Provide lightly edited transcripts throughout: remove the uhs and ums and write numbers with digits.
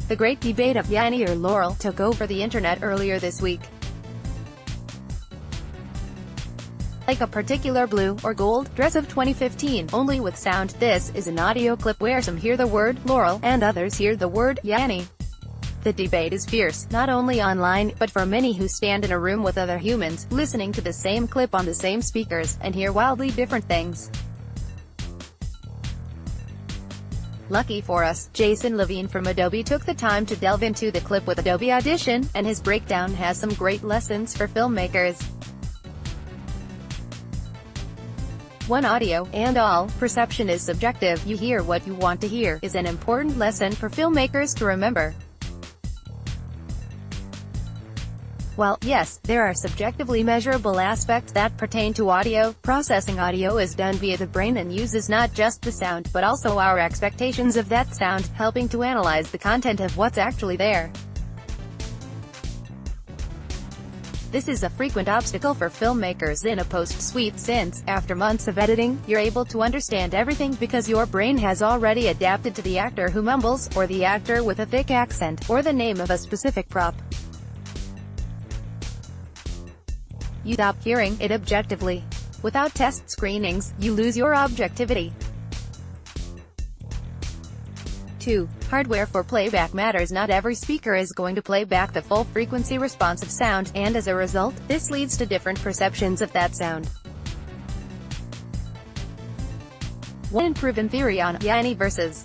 The great debate of Yanny or Laurel took over the internet earlier this week. Like a particular blue or gold dress of 2015, only with sound. This is an audio clip where some hear the word Laurel and others hear the word Yanny. The debate is fierce, not only online, but for many who stand in a room with other humans, listening to the same clip on the same speakers, and hear wildly different things. Lucky for us, Levine from Adobe took the time to delve into the clip with Adobe Audition, and his breakdown has some great lessons for filmmakers. 1. Audio and all perception is subjective. You hear what you want to hear is an important lesson for filmmakers to remember. While, yes, there are subjectively measurable aspects that pertain to audio, processing audio is done via the brain and uses not just the sound, but also our expectations of that sound, helping to analyze the content of what's actually there. This is a frequent obstacle for filmmakers in a post-suite since, after months of editing, you're able to understand everything because your brain has already adapted to the actor who mumbles, or the actor with a thick accent, or the name of a specific prop. You stop hearing it objectively. Without test screenings, you lose your objectivity. 2. Hardware for playback matters. Not every speaker is going to play back the full frequency responsive sound, and as a result, this leads to different perceptions of that sound. One proven theory on Yanny versus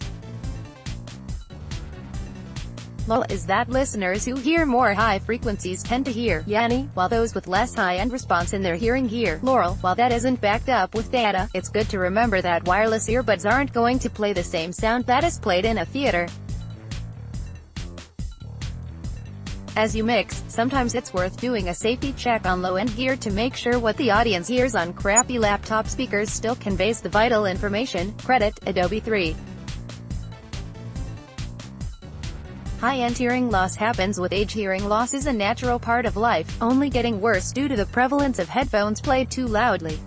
Laurel is that listeners who hear more high frequencies tend to hear Yanny, while those with less high-end response in their hearing hear Laurel. While that isn't backed up with data, it's good to remember that wireless earbuds aren't going to play the same sound that is played in a theater. As you mix, sometimes it's worth doing a safety check on low-end gear to make sure what the audience hears on crappy laptop speakers still conveys the vital information. Credit, Adobe 3. High-end hearing loss happens with age. Hearing loss is a natural part of life, only getting worse due to the prevalence of headphones played too loudly.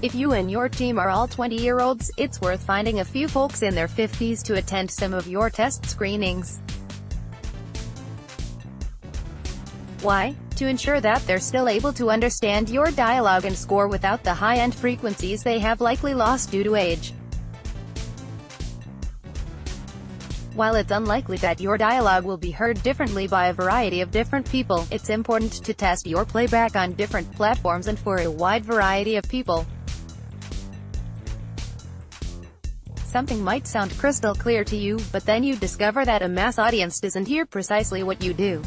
If you and your team are all 20-year-olds, it's worth finding a few folks in their 50s to attend some of your test screenings. Why? To ensure that they're still able to understand your dialogue and score without the high-end frequencies they have likely lost due to age. While it's unlikely that your dialogue will be heard differently by a variety of different people, it's important to test your playback on different platforms and for a wide variety of people. Something might sound crystal clear to you, but then you discover that a mass audience doesn't hear precisely what you do.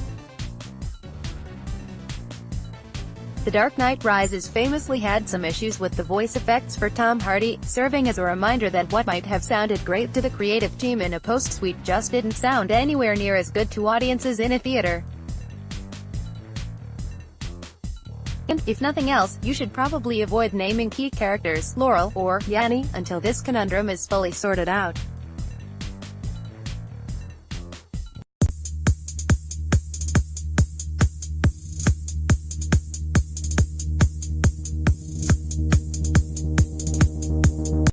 The Dark Knight Rises famously had some issues with the voice effects for Tom Hardy, serving as a reminder that what might have sounded great to the creative team in a post-suite just didn't sound anywhere near as good to audiences in a theater. And, if nothing else, you should probably avoid naming key characters Laurel or Yanny until this conundrum is fully sorted out.